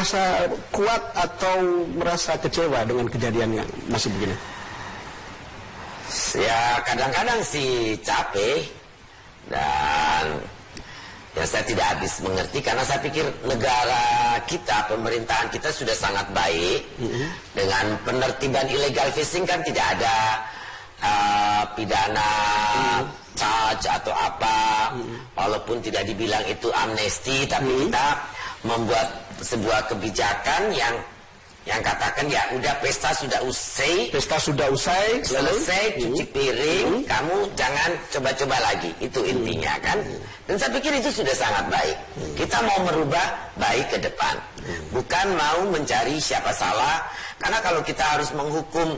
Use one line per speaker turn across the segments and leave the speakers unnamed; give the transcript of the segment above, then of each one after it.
merasa kuat atau merasa kecewa dengan kejadian yang masih begini?
Ya kadang-kadang sih capek, dan ya saya tidak habis mengerti karena saya pikir negara kita, pemerintahan kita sudah sangat baik. Dengan penertiban illegal fishing kan tidak ada pidana charge atau apa, walaupun tidak dibilang itu amnesti, tapi kita membuat sebuah kebijakan yang katakan ya udah pesta sudah usai, selesai cuci piring, kamu jangan coba-coba lagi, itu intinya kan. Dan saya pikir itu sudah sangat baik. Kita mau merubah baik ke depan, bukan mau mencari siapa salah, karena kalau kita harus menghukum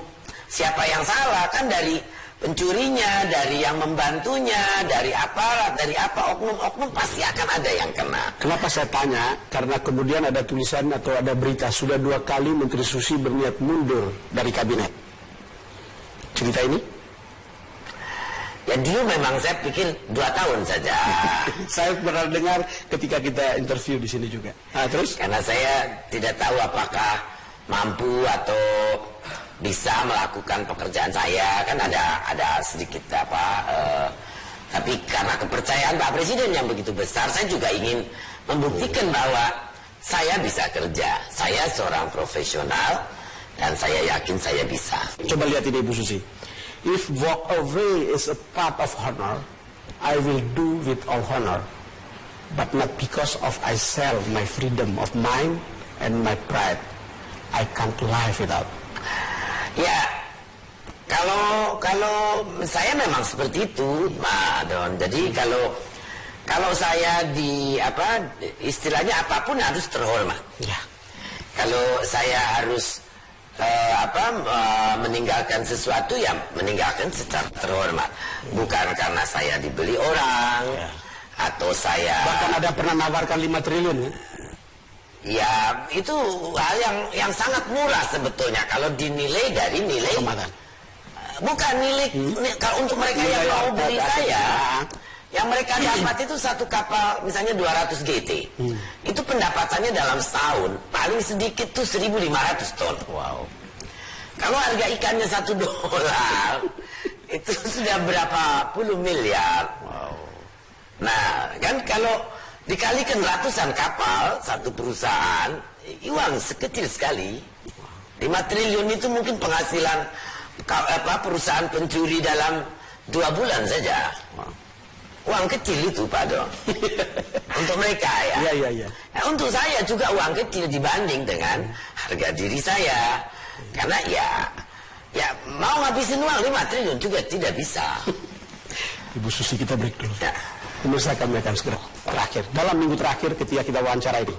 siapa yang salah kan dari pencurinya, dari yang membantunya, dari aparat, dari apa, oknum-oknum pasti akan ada yang kena.
Kenapa saya tanya? Karena kemudian ada tulisan atau ada berita sudah 2 kali Menteri Susi berniat mundur dari kabinet. Cerita ini?
Ya dulu memang saya pikir 2 tahun saja.
Saya pernah dengar ketika kita interview di sini juga. Nah, terus?
Karena saya tidak tahu apakah mampu atau bisa melakukan pekerjaan saya, kan ada sedikit tapi karena kepercayaan Pak Presiden yang begitu besar, saya juga ingin membuktikan bahwa saya bisa kerja, saya seorang profesional dan saya yakin saya bisa.
Coba lihat ini Bu Susi. If walk away is a part of honor, I will do with all honor, but not because of I sell my freedom of mind and my pride. I can't live without.
Ya, kalau saya memang seperti itu, Pak Don. Jadi kalau saya istilahnya apapun harus terhormat.
Ya.
Kalau saya harus meninggalkan sesuatu, ya meninggalkan secara terhormat. Bukan karena saya dibeli orang, atau saya
bahkan ada pernah nawarkan 5 triliun ya?
Ya itu hal yang sangat murah sebetulnya kalau dinilai dari nilai bukan nilai kalau untuk mereka yang mau beli saya, yang mereka dapat itu satu kapal misalnya 200 GT, itu pendapatannya dalam setahun paling sedikit tuh 1.500 ton. Wow. Kalau harga ikannya $1 itu sudah berapa puluh miliar. Wow. Nah kan kalau dikalikan ratusan kapal satu perusahaan, uang sekecil sekali. 5 triliun itu mungkin penghasilan perusahaan pencuri dalam 2 bulan saja. Uang kecil itu Pak Don. Untuk mereka ya.
Iya.
Nah, untuk saya juga uang kecil dibanding dengan harga diri saya. Karena ya mau ngabisin uang 5 triliun juga tidak bisa.
Ibu Susi, kita break dulu.
Ya.
Pemirsa, kami akan segera terakhir. Dalam minggu terakhir ketika kita wawancara ini,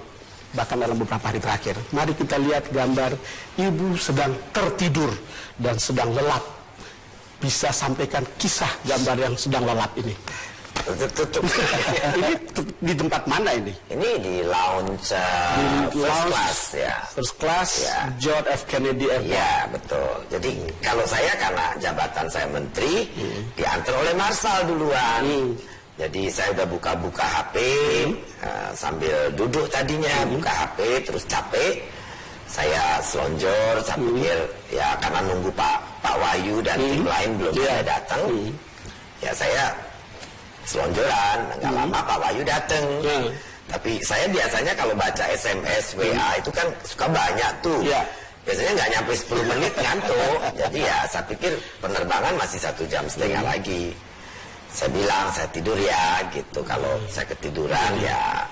bahkan dalam beberapa hari terakhir, mari kita lihat gambar ibu sedang tertidur dan sedang lelap. Bisa sampaikan kisah gambar yang sedang lelap ini.
Tutup.
Ini di tempat mana ini?
Ini di lounge first class ya.
First class ya. John F. Kennedy Airport.
Ya betul. Jadi kalau saya karena jabatan saya menteri, diantar oleh Marshal duluan. Jadi saya udah buka-buka HP sambil duduk tadinya, buka HP terus capek. Saya selonjor, saya pikir ya karena nunggu Pak Wahyu dan tim lain belum datang. Ya saya selonjoran, nggak lama Pak Wahyu datang. Tapi saya biasanya kalau baca SMS, WA itu kan suka banyak tuh. Biasanya nggak nyampe 10 menit ngantuk. Jadi ya saya pikir penerbangan masih 1,5 jam lagi. Saya bilang saya tidur ya gitu. Kalau saya ketiduran ya.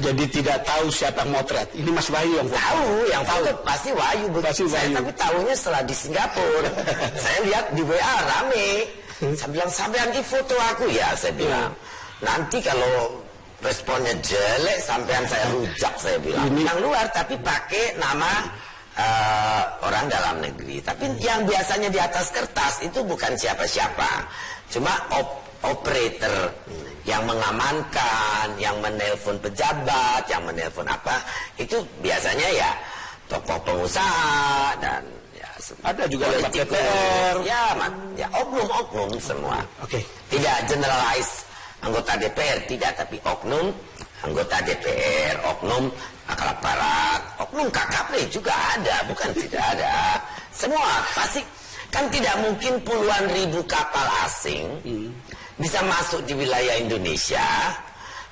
Jadi tidak tahu siapa yang motret. Ini Mas Wahyu yang
tahu, yang tahu pasti Wahyu. Saya tapi tahunya setelah di Singapura. Saya lihat di WA rame. Saya bilang sampai nanti foto aku ya. Saya bilang nanti kalau responnya jelek sampean saya rujak, saya bilang. Yang luar tapi pakai nama orang dalam negeri. Tapi yang biasanya di atas kertas itu bukan siapa-siapa. Cuma operator yang mengamankan, yang menelpon pejabat, yang menelpon apa, itu biasanya ya tokoh pengusaha dan ya
ada juga DPR.
Ya oknum-oknum semua.
Oke.
Tidak generalize anggota DPR, tidak, tapi oknum anggota DPR, oknum aparat, oknum KKP juga ada, bukan tidak ada. Semua pasti, kan tidak mungkin puluhan ribu kapal asing bisa masuk di wilayah Indonesia,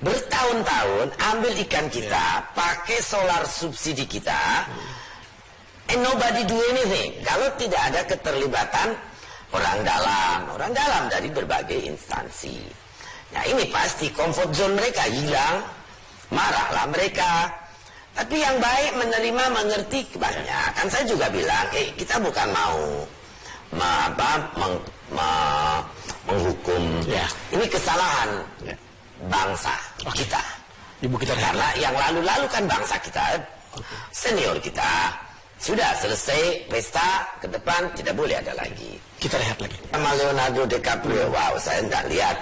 bertahun-tahun ambil ikan kita, pakai solar subsidi kita, and nobody do anything. Kalau tidak ada keterlibatan orang dalam dari berbagai instansi. Nah ini pasti comfort zone mereka hilang, marahlah mereka. Tapi yang baik menerima, mengerti banyak. Kan saya juga bilang, kita bukan mau menghukum. Ini kesalahan bangsa kita.
Ibu kita
karena yang lalu-lalu kan bangsa kita, senior kita sudah selesai pesta, ke depan tidak boleh ada lagi.
Kita lihat lagi.
Sama Leonardo DiCaprio, wow, saya tidak lihat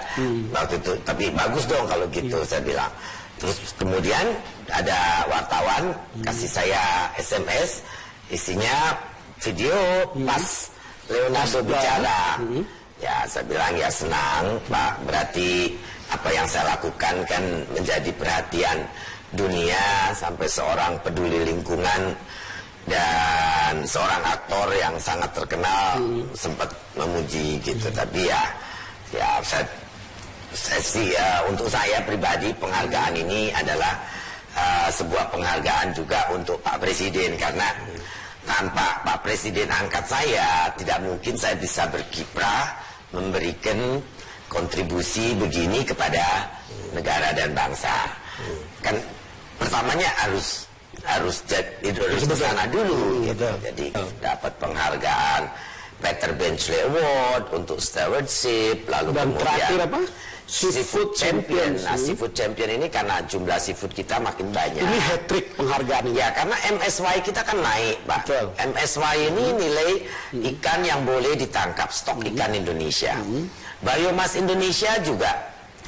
waktu itu, tapi bagus dong kalau gitu, saya bilang. Terus kemudian ada wartawan kasih saya SMS, isinya video pas Leonardo bicara. Ya, saya bilang ya senang, Pak. Berarti apa yang saya lakukan kan menjadi perhatian dunia, sampai seorang peduli lingkungan dan seorang aktor yang sangat terkenal sempat memuji gitu. Tapi ya saya sih untuk saya pribadi penghargaan ini adalah sebuah penghargaan juga untuk Pak Presiden, karena tanpa Pak Presiden angkat saya tidak mungkin saya bisa berkiprah memberikan kontribusi begini kepada negara dan bangsa. Kan pertamanya harus ke sana dulu gitu. Jadi dapat penghargaan Peter Benchley Award untuk stewardship, lalu
dan
kemudian
terakhir apa? Seafood Champion.
Nah, Seafood Champion ini karena jumlah seafood kita makin banyak.
Ini hat-trick penghargaan ini.
Ya, karena MSY kita kan naik, Pak.
Betul.
MSY ini nilai ikan yang boleh ditangkap, stok ikan Indonesia. Biomas Indonesia juga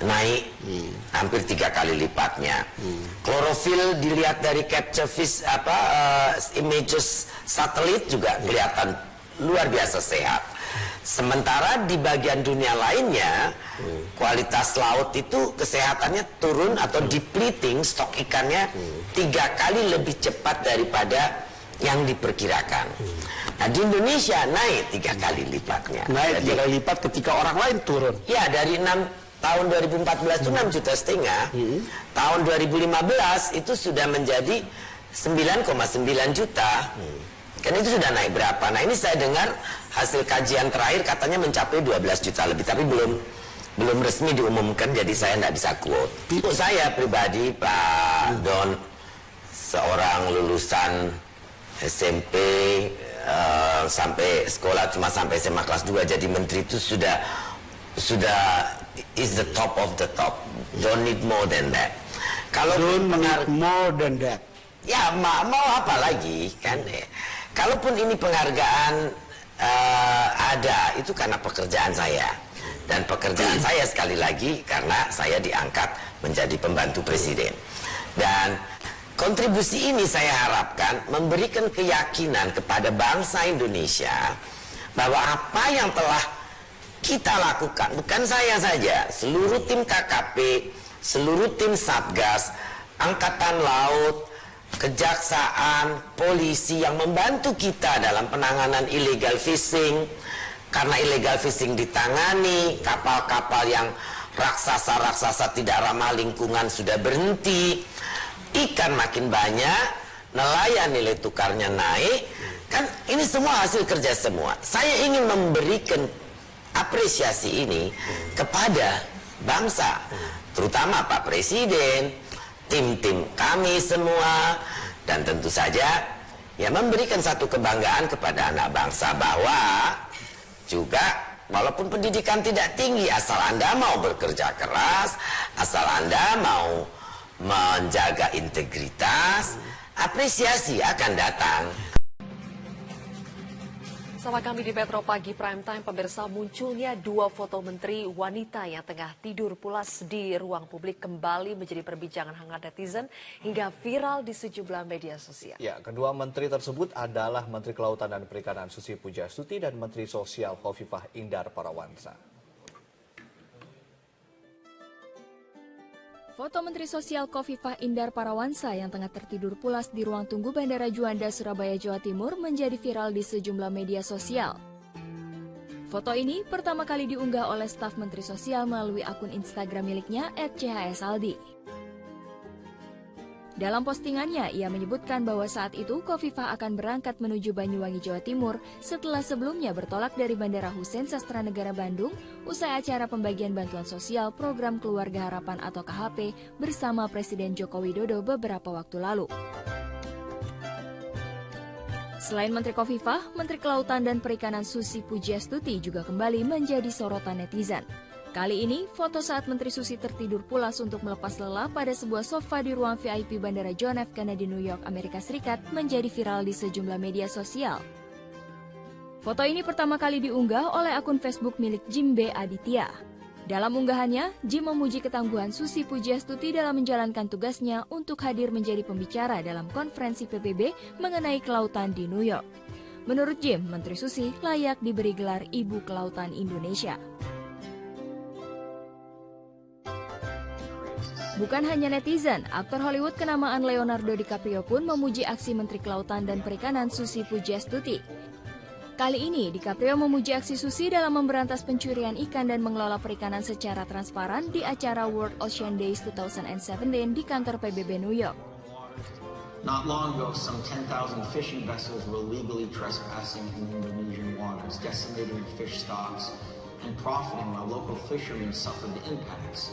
naik hampir 3 kali lipatnya. Klorofil dilihat dari capture fish images satelit juga kelihatan luar biasa sehat. Sementara di bagian dunia lainnya, kualitas laut itu kesehatannya turun atau depleting, stok ikannya 3 kali lebih cepat daripada yang diperkirakan. Nah, di Indonesia naik 3 kali lipatnya.
Naik 3 kali lipat ketika orang lain turun.
Ya, dari tahun 2014 itu 6,5 juta. Tahun 2015 itu sudah menjadi 9,9 juta. Kan itu sudah naik berapa? Nah, ini saya dengar hasil kajian terakhir katanya mencapai 12 juta lebih, tapi belum resmi diumumkan, jadi saya tidak bisa quote. Untuk saya pribadi, Pak Don, seorang lulusan SMP sampai sekolah cuma sampai SMA kelas 2 jadi menteri itu sudah is the top of the top. Don't need more than that. Kalau
more than that.
Ya mau apa lagi kan? Kalaupun ini penghargaan ada, itu karena pekerjaan saya. Dan pekerjaan saya sekali lagi karena saya diangkat menjadi pembantu presiden. Dan kontribusi ini saya harapkan memberikan keyakinan kepada bangsa Indonesia bahwa apa yang telah kita lakukan, bukan saya saja, seluruh tim KKP, seluruh tim Satgas, Angkatan Laut, Kejaksaan, polisi yang membantu kita dalam penanganan illegal fishing. Karena illegal fishing ditangani, kapal-kapal yang raksasa-raksasa tidak ramah lingkungan sudah berhenti, ikan makin banyak, nelayan nilai tukarnya naik. Kan ini semua hasil kerja semua. Saya ingin memberikan apresiasi ini kepada bangsa, terutama Pak Presiden, tim-tim kami semua, dan tentu saja ya memberikan satu kebanggaan kepada anak bangsa bahwa juga walaupun pendidikan tidak tinggi, asal Anda mau bekerja keras, asal Anda mau menjaga integritas, apresiasi akan datang.
Sama kami di Metro Pagi Prime Time, pemirsa, munculnya 2 foto menteri wanita yang tengah tidur pulas di ruang publik kembali menjadi perbincangan hangat netizen hingga viral di sejumlah media sosial.
Ya, kedua menteri tersebut adalah Menteri Kelautan dan Perikanan Susi Pujastuti dan Menteri Sosial Khofifah Indar Parawansa.
Foto Menteri Sosial Khofifah Indar Parawansa yang tengah tertidur pulas di ruang tunggu Bandara Juanda, Surabaya, Jawa Timur menjadi viral di sejumlah media sosial. Foto ini pertama kali diunggah oleh staf Menteri Sosial melalui akun Instagram miliknya @chsaldi. Dalam postingannya, ia menyebutkan bahwa saat itu Khofifah akan berangkat menuju Banyuwangi, Jawa Timur setelah sebelumnya bertolak dari Bandara Husein Sastranegara Bandung usai acara pembagian bantuan sosial Program Keluarga Harapan atau KHP bersama Presiden Joko Widodo beberapa waktu lalu. Selain Menteri Khofifah, Menteri Kelautan dan Perikanan Susi Pujiastuti juga kembali menjadi sorotan netizen. Kali ini, foto saat Menteri Susi tertidur pulas untuk melepas lelah pada sebuah sofa di ruang VIP Bandara John F. Kennedy, New York, Amerika Serikat menjadi viral di sejumlah media sosial. Foto ini pertama kali diunggah oleh akun Facebook milik Jim B. Aditya. Dalam unggahannya, Jim memuji ketangguhan Susi Pujiastuti dalam menjalankan tugasnya untuk hadir menjadi pembicara dalam konferensi PBB mengenai kelautan di New York. Menurut Jim, Menteri Susi layak diberi gelar Ibu Kelautan Indonesia. Bukan hanya netizen, aktor Hollywood kenamaan Leonardo DiCaprio pun memuji aksi Menteri Kelautan dan Perikanan Susi Pujiastuti. Kali ini, DiCaprio memuji aksi Susi dalam memberantas pencurian ikan dan mengelola perikanan secara transparan di acara World Ocean Days 2017 di kantor PBB New York.
Not long ago, some 10,000 fishing vessels were illegally trespassing in Indonesian waters, decimating fish stocks and profiting while local fishermen suffered the impacts.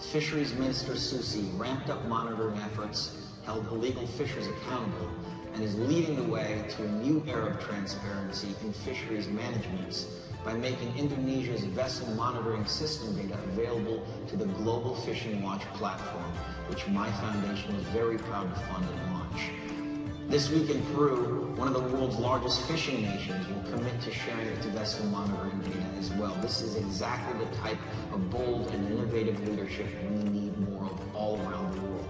Fisheries Minister Susi ramped up monitoring efforts, held illegal fishers accountable, and is leading the way to a new era of transparency in fisheries management by making Indonesia's vessel monitoring system data available to the Global Fishing Watch platform, which my foundation was very proud to fund and launch. This week in Peru, one of the world's largest fishing nations will commit to sharing its vessel monitoring data as well. This is exactly the type of bold and innovative leadership we need more of all around the world.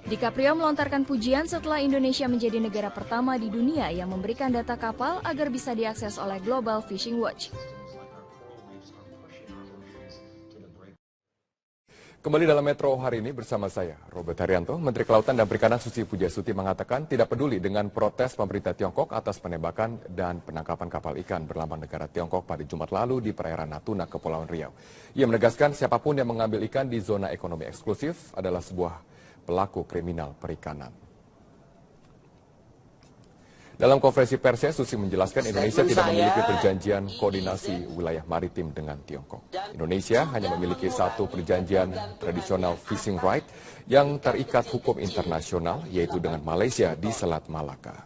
DiCaprio melontarkan pujian setelah Indonesia menjadi negara pertama di dunia yang memberikan data kapal agar bisa diakses oleh Global Fishing Watch.
Kembali dalam Metro hari ini bersama saya, Robert Haryanto. Menteri Kelautan dan Perikanan Susi Pujiastuti mengatakan tidak peduli dengan protes pemerintah Tiongkok atas penembakan dan penangkapan kapal ikan berlambang negara Tiongkok pada Jumat lalu di perairan Natuna, Kepulauan Riau. Ia menegaskan siapapun yang mengambil ikan di zona ekonomi eksklusif adalah sebuah pelaku kriminal perikanan. Dalam konferensi persnya, Susi menjelaskan Indonesia tidak memiliki perjanjian koordinasi wilayah maritim dengan Tiongkok. Indonesia hanya memiliki satu perjanjian tradisional fishing right yang terikat hukum internasional, yaitu dengan Malaysia di Selat Malaka.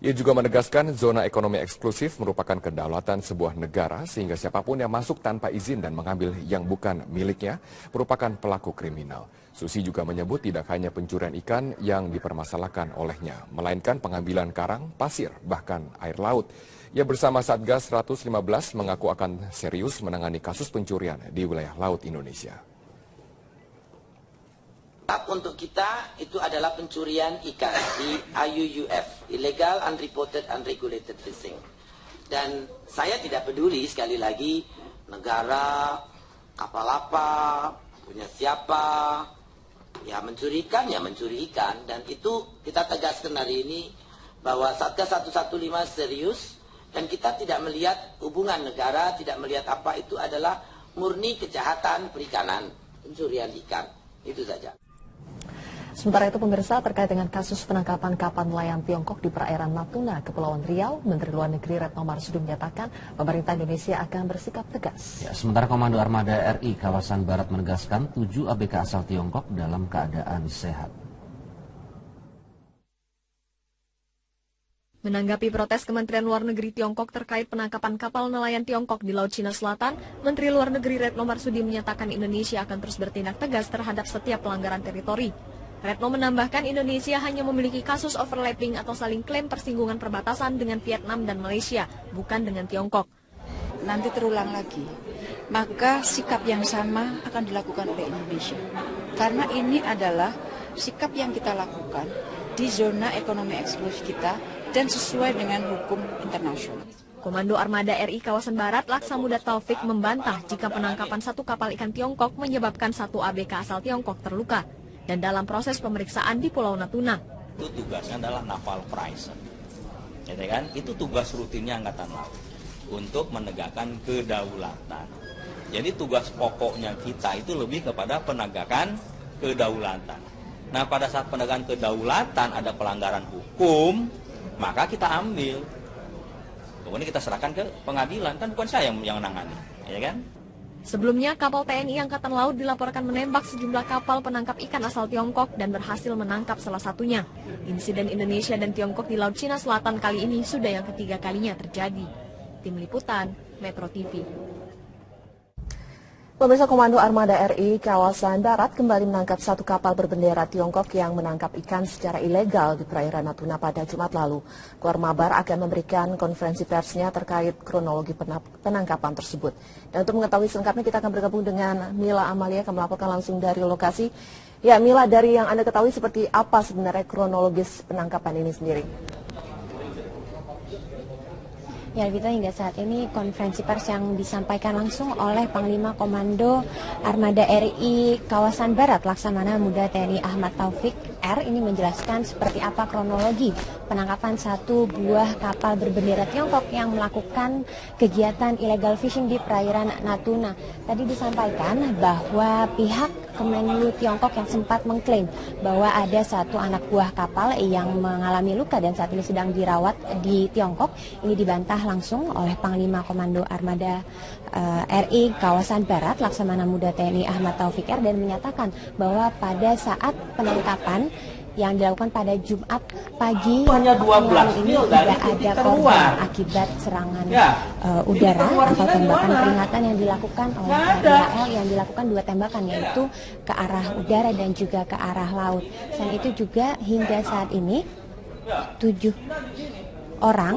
Ia juga menegaskan zona ekonomi eksklusif merupakan kedaulatan sebuah negara sehingga siapapun yang masuk tanpa izin dan mengambil yang bukan miliknya merupakan pelaku kriminal. Susi juga menyebut tidak hanya pencurian ikan yang dipermasalahkan olehnya, melainkan pengambilan karang, pasir, bahkan air laut. Ia bersama Satgas 115 mengaku akan serius menangani kasus pencurian di wilayah laut Indonesia.
Untuk kita itu adalah pencurian ikan di IUUF, Illegal Unreported Unregulated Fishing. Dan saya tidak peduli sekali lagi negara, kapal apa, punya siapa, ya mencuri ikan. Dan itu kita tegaskan hari ini bahwa Satgas 115 serius dan kita tidak melihat hubungan negara, tidak melihat apa itu adalah murni kejahatan perikanan, pencurian ikan. Itu saja.
Sementara itu pemirsa, terkait dengan kasus penangkapan kapal nelayan Tiongkok di perairan Natuna, Kepulauan Riau, Menteri Luar Negeri Retno Marsudi menyatakan pemerintah Indonesia akan bersikap tegas.
Ya, sementara Komando Armada RI kawasan Barat menegaskan 7 ABK asal Tiongkok dalam keadaan sehat.
Menanggapi protes Kementerian Luar Negeri Tiongkok terkait penangkapan kapal nelayan Tiongkok di Laut Cina Selatan, Menteri Luar Negeri Retno Marsudi menyatakan Indonesia akan terus bertindak tegas terhadap setiap pelanggaran teritori. Retno menambahkan Indonesia hanya memiliki kasus overlapping atau saling klaim persinggungan perbatasan dengan Vietnam dan Malaysia, bukan dengan Tiongkok.
Nanti terulang lagi, maka sikap yang sama akan dilakukan oleh Indonesia. Karena ini adalah sikap yang kita lakukan di zona ekonomi eksklusif kita dan sesuai dengan hukum internasional.
Komando Armada RI Kawasan Barat Laksamana Taufik membantah jika penangkapan satu kapal ikan Tiongkok menyebabkan satu ABK asal Tiongkok terluka dan dalam proses pemeriksaan di Pulau Natuna.
Itu tugasnya adalah naval pricer, ya kan? Itu tugas rutinnya Angkatan Laut untuk menegakkan kedaulatan. Jadi tugas pokoknya kita itu lebih kepada penegakan kedaulatan. Nah, pada saat penegakan kedaulatan ada pelanggaran hukum, maka kita ambil. Kemudian kita serahkan ke pengadilan, kan bukan saya yang menangani, ya kan?
Sebelumnya, kapal TNI Angkatan Laut dilaporkan menembak sejumlah kapal penangkap ikan asal Tiongkok dan berhasil menangkap salah satunya. Insiden Indonesia dan Tiongkok di Laut Cina Selatan kali ini sudah yang ketiga kalinya terjadi. Tim Liputan, Metro TV.
Pemirsa, Komando Armada RI Kawasan Barat kembali menangkap satu kapal berbendera Tiongkok yang menangkap ikan secara ilegal di perairan Natuna pada Jumat lalu. Kormabar akan memberikan konferensi persnya terkait kronologi penangkapan tersebut. Dan untuk mengetahui selengkapnya kita akan bergabung dengan Mila Amalia yang melaporkan langsung dari lokasi. Ya, Mila, dari yang Anda ketahui seperti apa sebenarnya kronologis penangkapan ini sendiri?
Ya, Vito, hingga saat ini konferensi pers yang disampaikan langsung oleh Panglima Komando Armada RI Kawasan Barat Laksamana Muda TNI Ahmad Taufik R ini menjelaskan seperti apa kronologi penangkapan satu buah kapal berbendera Tiongkok yang melakukan kegiatan illegal fishing di perairan Natuna. Tadi disampaikan bahwa pihak Kemenlu Tiongkok yang sempat mengklaim bahwa ada satu anak buah kapal yang mengalami luka dan saat ini sedang dirawat di Tiongkok. Ini dibantah langsung oleh Panglima Komando Armada RI Kawasan Barat Laksamana Muda TNI Ahmad Taufik R dan menyatakan bahwa pada saat penangkapan yang dilakukan pada Jumat pagi
hanya 12
ini tidak ada korban akibat serangan udara atau tembakan peringatan yang dilakukan oleh TNI yang dilakukan dua tembakan, yaitu ke arah udara dan juga ke arah laut. Selain itu juga hingga saat ini 7 orang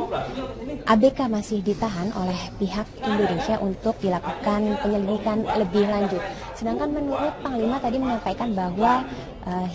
ABK masih ditahan oleh pihak Indonesia untuk dilakukan penyelidikan lebih lanjut. Sedangkan menurut Panglima tadi menyampaikan bahwa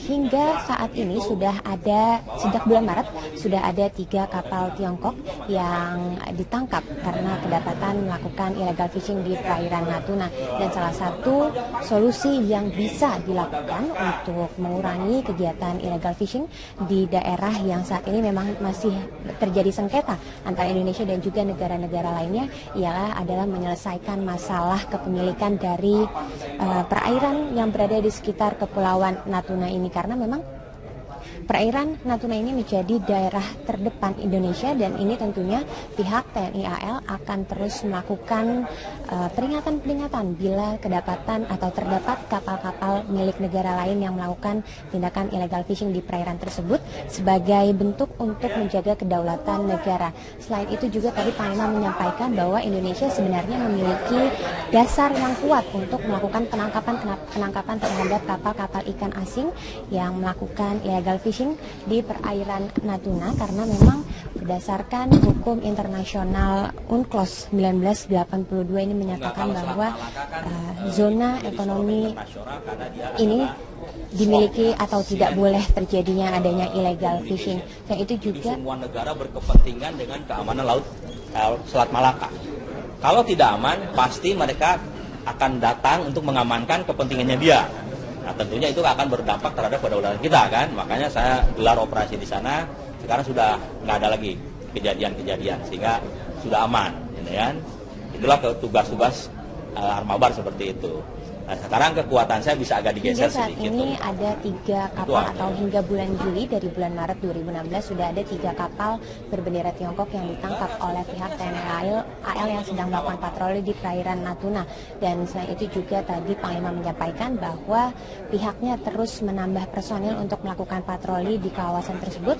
hingga saat ini sudah ada, sejak bulan Maret, sudah ada 3 kapal Tiongkok yang ditangkap karena kedapatan melakukan illegal fishing di perairan Natuna. Dan salah satu solusi yang bisa dilakukan untuk mengurangi kegiatan illegal fishing di daerah yang saat ini memang masih terjadi sengketa antara Indonesia dan juga negara-negara lainnya adalah menyelesaikan masalah kepemilikan dari perairan yang berada di sekitar Kepulauan Natuna ini, karena memang perairan Natuna ini menjadi daerah terdepan Indonesia dan ini tentunya pihak TNI AL akan terus melakukan peringatan-peringatan bila kedapatan atau terdapat kapal-kapal milik negara lain yang melakukan tindakan illegal fishing di perairan tersebut sebagai bentuk untuk menjaga kedaulatan negara. Selain itu juga tadi Panglima menyampaikan bahwa Indonesia sebenarnya memiliki dasar yang kuat untuk melakukan penangkapan terhadap kapal-kapal ikan asing yang melakukan illegal fishing di perairan Natuna, karena memang berdasarkan hukum internasional UNCLOS 1982 ini menyatakan bahwa zona ekonomi ini dimiliki atau tidak boleh terjadinya adanya illegal fishing. Dan itu juga
semua negara berkepentingan dengan keamanan laut Selat Malaka. Kalau tidak aman, pasti mereka akan datang untuk mengamankan kepentingannya dia. Nah, tentunya itu akan berdampak terhadap kedaulatan kita kan. Makanya saya gelar operasi di sana. Sekarang sudah nggak ada lagi kejadian-kejadian sehingga sudah aman, gitu kan. Itulah tugas-tugas Armabar seperti itu. Nah, sekarang kekuatan saya bisa agak digeser
saat
sedikit.
Ini ada 3 kapal atau hingga bulan Juli dari bulan Maret 2016 sudah ada 3 kapal berbendera Tiongkok yang ditangkap oleh pihak TNI AL yang sedang melakukan patroli di perairan Natuna. Dan selain itu juga tadi Panglima menyampaikan bahwa pihaknya terus menambah personil untuk melakukan patroli di kawasan tersebut.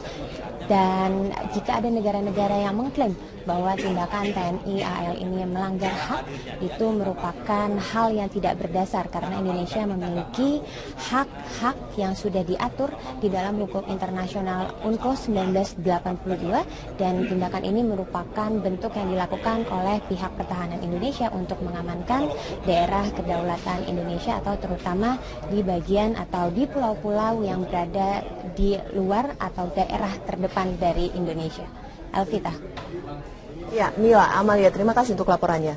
Dan jika ada negara-negara yang mengklaim bahwa tindakan TNI AL ini melanggar hak, itu merupakan hal yang tidak berdasar karena Indonesia memiliki hak-hak yang sudah diatur di dalam hukum internasional UNCLOS 1982 dan tindakan ini merupakan bentuk yang dilakukan oleh pihak pertahanan Indonesia untuk mengamankan daerah kedaulatan Indonesia atau terutama di bagian atau di pulau-pulau yang berada di luar atau daerah terdepan dari Indonesia. Elvita.
Ya, Mila, Amalia, terima kasih untuk laporannya.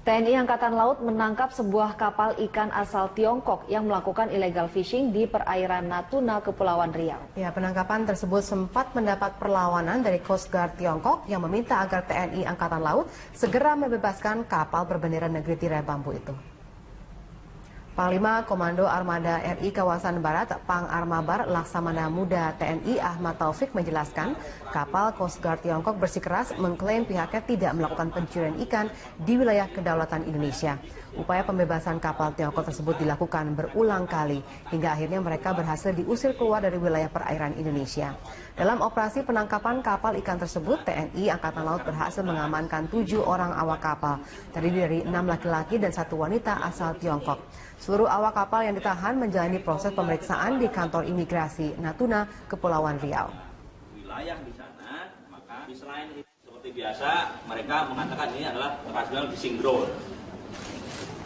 TNI Angkatan Laut menangkap sebuah kapal ikan asal Tiongkok yang melakukan illegal fishing di perairan Natuna, Kepulauan Riau.
Ya, penangkapan tersebut sempat mendapat perlawanan dari Coast Guard Tiongkok yang meminta agar TNI Angkatan Laut segera membebaskan kapal berbendera negeri tirai bambu itu. Panglima Komando Armada RI Kawasan Barat Pang Armabar Laksamana Muda TNI Ahmad Taufik menjelaskan kapal Coast Guard Tiongkok bersikeras mengklaim pihaknya tidak melakukan pencurian ikan di wilayah kedaulatan Indonesia. Upaya pembebasan kapal Tiongkok tersebut dilakukan berulang kali hingga akhirnya mereka berhasil diusir keluar dari wilayah perairan Indonesia. Dalam operasi penangkapan kapal ikan tersebut, TNI Angkatan Laut berhasil mengamankan 7 orang awak kapal, terdiri dari 6 laki-laki dan 1 wanita asal Tiongkok. Seluruh awak kapal yang ditahan menjalani proses pemeriksaan di kantor imigrasi Natuna, Kepulauan Riau.
Wilayah di sana, maka selain itu, seperti biasa, mereka mengatakan ini adalah traditional fishing ground.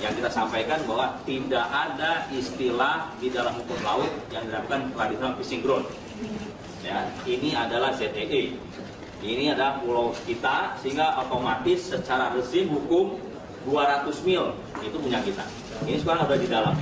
Yang kita sampaikan bahwa tidak ada istilah di dalam hukum laut yang dinamakan traditional fishing ground. Ya, ini adalah ZEE. Ini adalah pulau kita, sehingga otomatis secara rezim hukum 200 mil itu punya kita. Ini sekarang ada di dalam.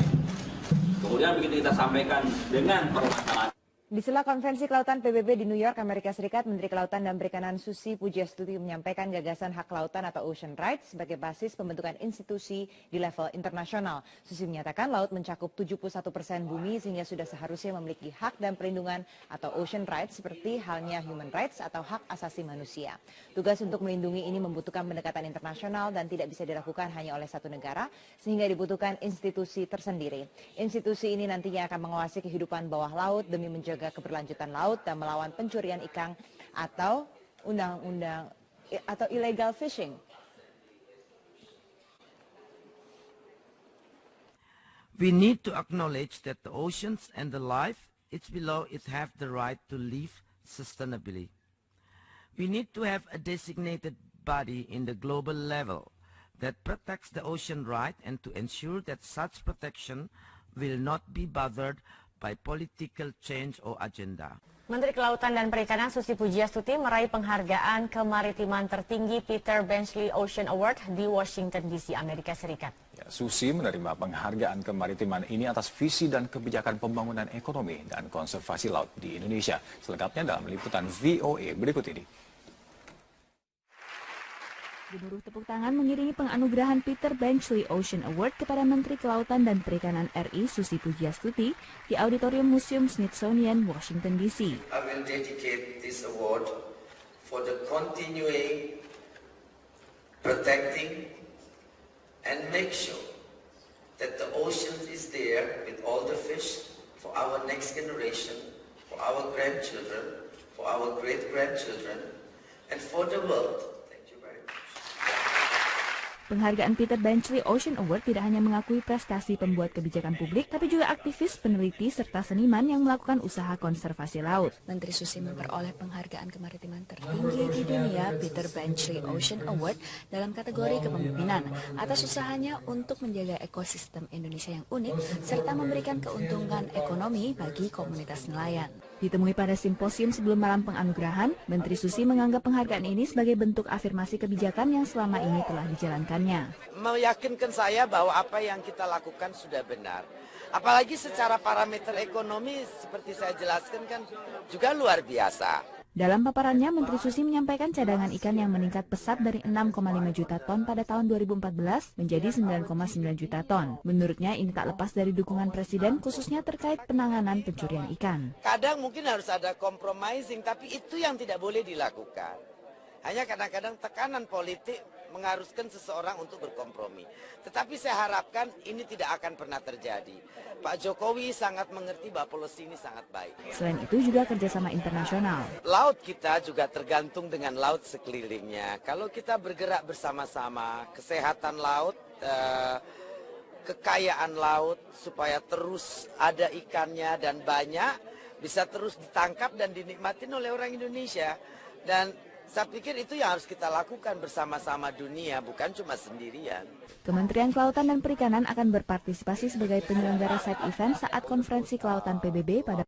Kemudian begitu kita sampaikan dengan permasalahan.
Di sela konferensi kelautan PBB di New York, Amerika Serikat, Menteri Kelautan dan Perikanan Susi Pujiastuti menyampaikan gagasan hak kelautan atau ocean rights sebagai basis pembentukan institusi di level internasional. Susi menyatakan laut mencakup 71% bumi sehingga sudah seharusnya memiliki hak dan perlindungan atau ocean rights seperti halnya human rights atau hak asasi manusia. Tugas untuk melindungi ini membutuhkan pendekatan internasional dan tidak bisa dilakukan hanya oleh satu negara sehingga dibutuhkan institusi tersendiri. Institusi ini nantinya akan mengawasi kehidupan bawah laut demi menjaga keberlanjutan laut dan melawan pencurian ikan atau undang-undang atau illegal fishing.
We need to acknowledge that the oceans and the life it's below it have the right to live sustainably. We need to have a designated body in the global level that protects the ocean right and to ensure that such protection will not be bothered by political change or agenda.
Menteri Kelautan dan Perikanan Susi Pujiastuti meraih penghargaan kemaritiman tertinggi Peter Benchley Ocean Award di Washington DC, Amerika Serikat.
Ya, Susi menerima penghargaan kemaritiman ini atas visi dan kebijakan pembangunan ekonomi dan konservasi laut di Indonesia. Selengkapnya dalam liputan VOA berikut ini.
Gemuruh tepuk tangan mengiringi penganugerahan Peter Benchley Ocean Award kepada Menteri Kelautan dan Perikanan RI Susi Pujiastuti di Auditorium Museum Smithsonian, Washington DC.
I will dedicate this award for the continuing, protecting, and make sure that the ocean is there with all the fish for our next generation, for our grandchildren, for our great-grandchildren, and for the world.
Penghargaan Peter Benchley Ocean Award tidak hanya mengakui prestasi pembuat kebijakan publik, tapi juga aktivis, peneliti, serta seniman yang melakukan usaha konservasi laut. Menteri Susi memperoleh penghargaan kemaritiman tertinggi di dunia Peter Benchley Ocean Award dalam kategori kepemimpinan atas usahanya untuk menjaga ekosistem Indonesia yang unik, serta memberikan keuntungan ekonomi bagi komunitas nelayan. Ditemui pada simposium sebelum malam penganugerahan, Menteri Susi menganggap penghargaan ini sebagai bentuk afirmasi kebijakan yang selama ini telah dijalankannya.
Meyakinkan saya bahwa apa yang kita lakukan sudah benar. Apalagi secara parameter ekonomi seperti saya jelaskan kan juga luar biasa.
Dalam paparannya, Menteri Susi menyampaikan cadangan ikan yang meningkat pesat dari 6,5 juta ton pada tahun 2014 menjadi 9,9 juta ton. Menurutnya ini tak lepas dari dukungan Presiden khususnya terkait penanganan pencurian ikan.
Kadang mungkin harus ada compromising, tapi itu yang tidak boleh dilakukan. Hanya kadang-kadang tekanan politik mengharuskan seseorang untuk berkompromi. Tetapi saya harapkan ini tidak akan pernah terjadi. Pak Jokowi sangat mengerti bahwa polisi ini sangat baik.
Selain itu juga kerjasama internasional.
Laut kita juga tergantung dengan laut sekelilingnya. Kalau kita bergerak bersama-sama, kesehatan laut, kekayaan laut, supaya terus ada ikannya dan banyak, bisa terus ditangkap dan dinikmatin oleh orang Indonesia. Dan saya pikir itu yang harus kita lakukan bersama-sama dunia, bukan cuma sendirian.
Kementerian Kelautan dan Perikanan akan berpartisipasi sebagai penyelenggara side event saat konferensi kelautan PBB pada